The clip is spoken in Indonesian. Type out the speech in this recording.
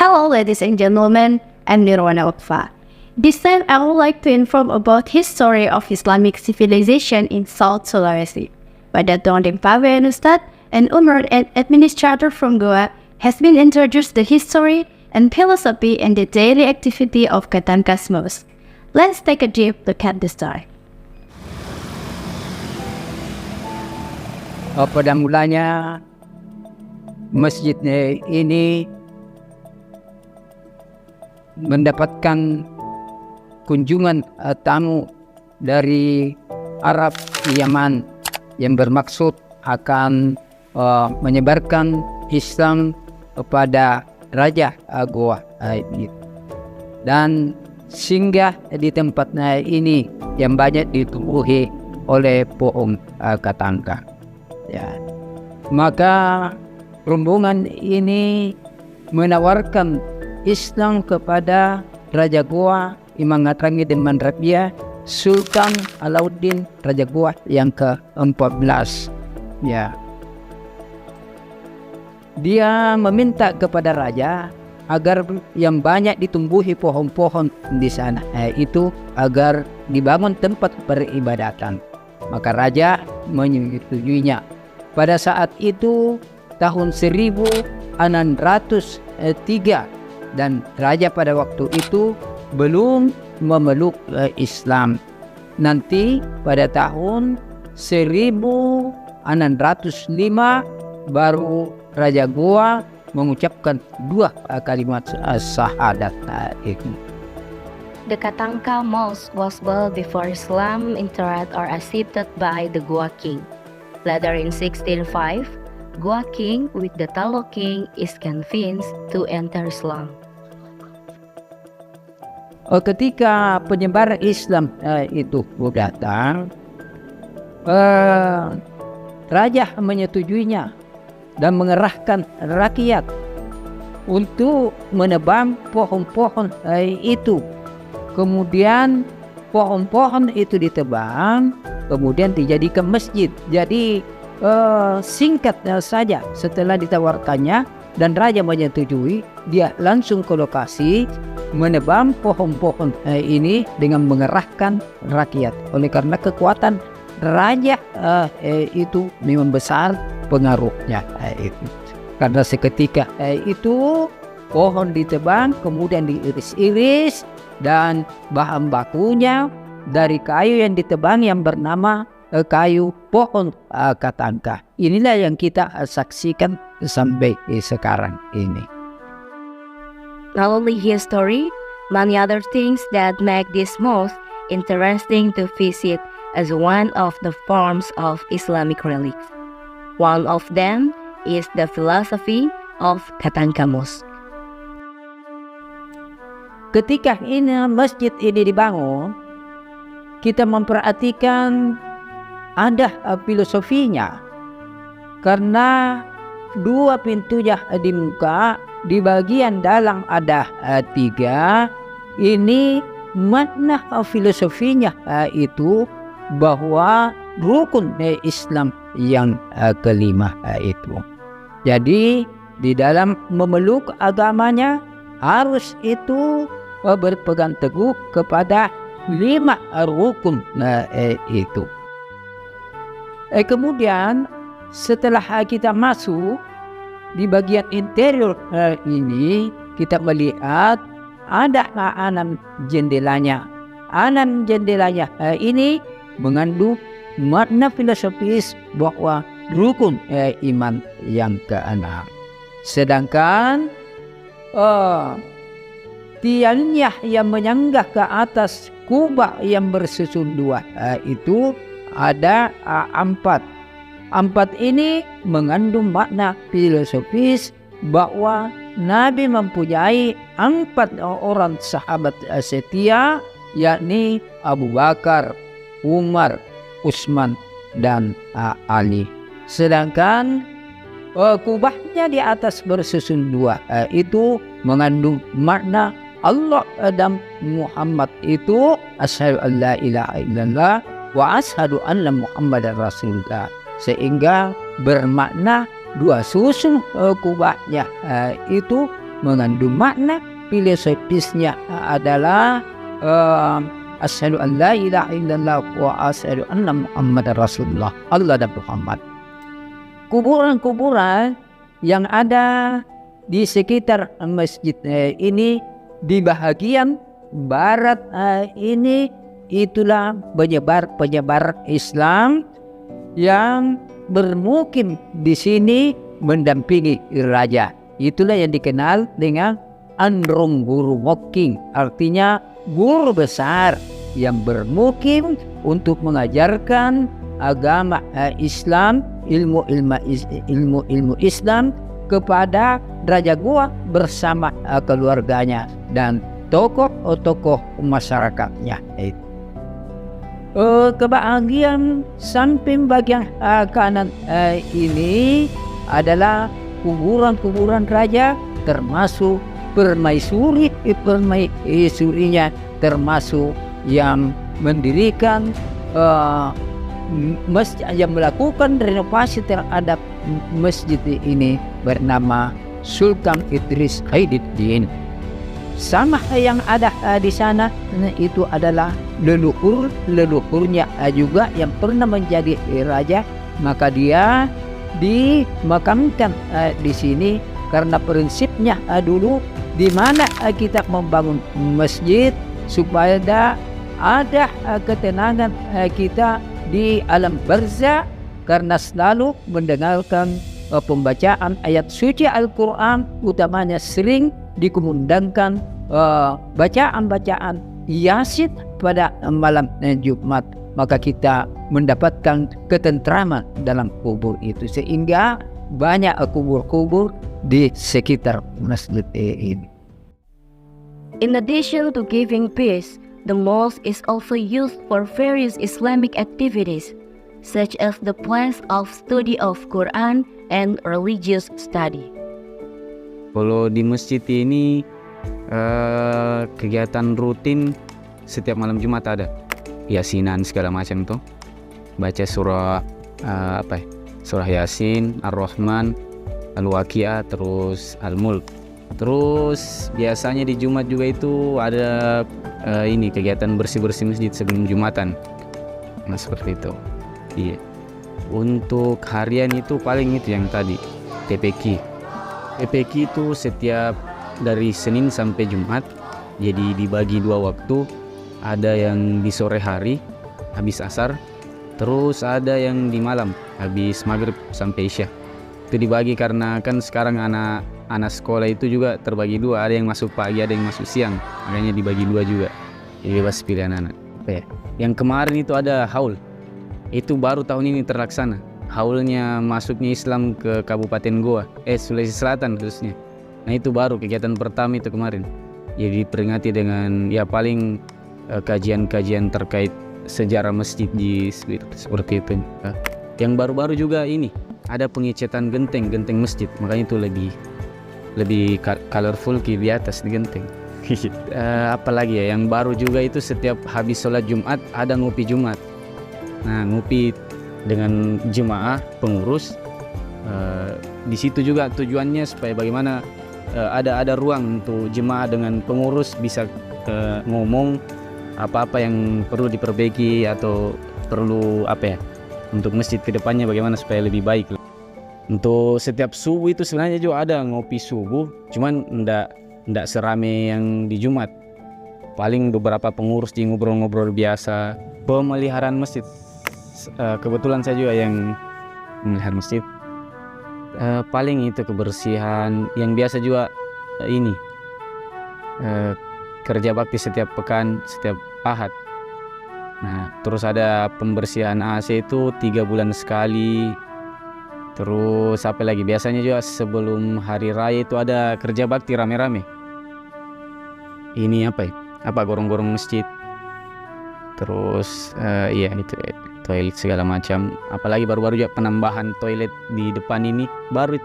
Hello ladies and gentlemen, I'm Nirwana Utfa. This time I would like to inform about history of Islamic civilization in South Sulawesi. Pada tahun Pawe Ustad, an Umar and administrator from Goa has been introduced the history and philosophy and the daily activity of Katangkas Mosque. Let's take a deep look at the story. Pada mulanya masjid ini mendapatkan kunjungan tamu dari Arab Yaman yang bermaksud akan menyebarkan Islam kepada Raja Goa dan singgah di tempat ini yang banyak ditumbuhi oleh pohon katangka. Ya. Maka rombongan ini menawarkan Islam kepada Raja Goa Imam Ngatrangi dan Mandrapia Sultan Alauddin Raja Goa yang ke-14. Ya. Dia meminta kepada raja agar yang banyak ditumbuhi pohon-pohon di sana itu agar dibangun tempat peribadatan. Maka raja menyetujuinya. Pada saat itu tahun 1603 dan raja pada waktu itu belum memeluk Islam. Nanti pada tahun 1605 baru Raja Goa mengucapkan dua kalimat syahadat itu. The Katangka Mosque was built before Islam entered or accepted by the Goa king. Later in 1605, Goa king with the Talo king is convinced to enter Islam. Ketika penyebaran Islam itu datang, raja menyetujuinya dan mengerahkan rakyat untuk menebang pohon-pohon itu. Kemudian pohon-pohon itu ditebang, kemudian dijadikan masjid. Jadi singkat saja setelah ditawarkannya dan raja menyetujui, dia langsung ke lokasi menebang pohon-pohon ini dengan mengerahkan rakyat. Oleh karena kekuatan raja itu memang besar pengaruhnya itu. Karena seketika itu pohon ditebang, kemudian diiris-iris dan bahan bakunya dari kayu yang ditebang yang bernama kayu pohon katangka. Inilah yang kita saksikan sampai sekarang ini. Not only history, many other things that make this mosque interesting to visit as one of the forms of Islamic relics. One of them is the philosophy of Katangka Mosque. Ketika masjid ini dibangun, kita memperhatikan ada filosofinya. Karena dua pintunya di muka, di bagian dalam ada 3. Ini makna filosofinya itu bahwa rukun Islam yang kelima itu. Jadi di dalam memeluk agamanya harus itu berpegang teguh kepada 5 rukun itu. Kemudian setelah kita masuk di bagian interior ini, kita melihat ada 6 jendelanya. 6 jendelanya ini mengandung makna filosofis bahwa rukun iman yang ke-6. Sedangkan tiangnya yang menyanggah ke atas kubah yang bersusun 2 itu ada 4. 4 ini mengandung makna filosofis bahwa Nabi mempunyai 4 orang sahabat setia, yakni Abu Bakar, Umar, Utsman, dan Ali. Sedangkan kubahnya di atas bersusun 2 itu mengandung makna Allah dan Muhammad itu asyhadu an la ilaha illallah wa asyhadu anna Muhammadar Rasulullah. Sehingga bermakna 2 susun kubahnya itu mengandung makna filosofisnya adalah asyhadu an la ilaha illallah wa asyhadu anna muhammadar rasulullah. Allah dan Muhammad. Kuburan-kuburan yang ada di sekitar masjid ini di bahagian barat ini itulah penyebar Islam yang bermukim di sini mendampingi raja. Itulah yang dikenal dengan Androng Guru Moking, artinya guru besar yang bermukim untuk mengajarkan agama Islam, ilmu Islam kepada Raja Goa bersama keluarganya dan tokoh-tokoh masyarakatnya. Kebahagiaan samping bagian kanan ini adalah kuburan-kuburan raja, termasuk permaisurinya, termasuk yang mendirikan masjid, yang melakukan renovasi terhadap masjid ini bernama Sultan Idris Khairuddin. Sama yang ada di sana itu adalah leluhurnya juga yang pernah menjadi raja, maka dia dimakamkan di sini karena prinsipnya dulu di mana kita membangun masjid supaya ada ketenangan kita di alam barzah, karena selalu mendengarkan pembacaan ayat suci Al-Quran, utamanya sering dikumandangkan bacaan-bacaan Yasin pada malam Jumat, maka kita mendapatkan ketentraman dalam kubur itu, sehingga banyak kubur-kubur di sekitar masjid ini. In addition to giving peace, the mosque is also used for various Islamic activities, such as the place of study of Quran and religious study. Kalau di masjid ini kegiatan rutin setiap malam Jumat ada Yasinan segala macam tuh, baca surah surah Yasin, Ar-Rahman, Al-Waqiah, terus Al-Mulk. Terus biasanya di Jumat juga itu ada ini kegiatan bersih-bersih masjid sebelum Jumatan. Nah seperti itu. Iya. Untuk harian itu paling itu yang tadi TPQ. TPQ itu setiap dari Senin sampai Jumat. Jadi dibagi 2 waktu. Ada yang di sore hari habis asar, terus ada yang di malam habis maghrib sampai isya. Itu dibagi karena kan sekarang anak sekolah itu juga terbagi 2, ada yang masuk pagi, ada yang masuk siang, makanya dibagi 2 juga. Jadi bebas pilih anak-anak. Yang kemarin itu ada haul, itu baru tahun ini terlaksana. Haulnya masuknya Islam ke Kabupaten Goa, Sulawesi Selatan khususnya. Nah itu baru kegiatan pertama itu kemarin. Jadi diperingati dengan ya paling kajian-kajian terkait sejarah masjid di seperti itu. Yang baru-baru juga ini ada pengecetan genteng masjid, makanya itu lebih colorful di atas di genteng. Apalagi ya yang baru juga itu setiap habis sholat Jumat ada ngopi Jumat. Nah ngopi dengan jemaah pengurus. Di situ juga tujuannya supaya bagaimana ada ruang untuk jemaah dengan pengurus bisa ngomong apa-apa yang perlu diperbaiki atau perlu untuk masjid ke depannya bagaimana supaya lebih baik. Untuk setiap subuh itu sebenarnya juga ada ngopi subuh, cuman ndak serame yang di Jumat. Paling beberapa pengurus di ngobrol-ngobrol biasa. Pemeliharaan masjid, kebetulan saya juga yang memelihara masjid. Paling itu kebersihan, yang biasa juga ini kerja bakti setiap pekan, setiap Ahad. Nah terus ada pembersihan AC itu 3 bulan sekali. Terus apa lagi, biasanya juga sebelum hari raya itu ada kerja bakti rame-rame. Ini gorong-gorong masjid. Terus iya itu toilet segala macam. Apalagi baru-baru juga penambahan toilet di depan ini, baru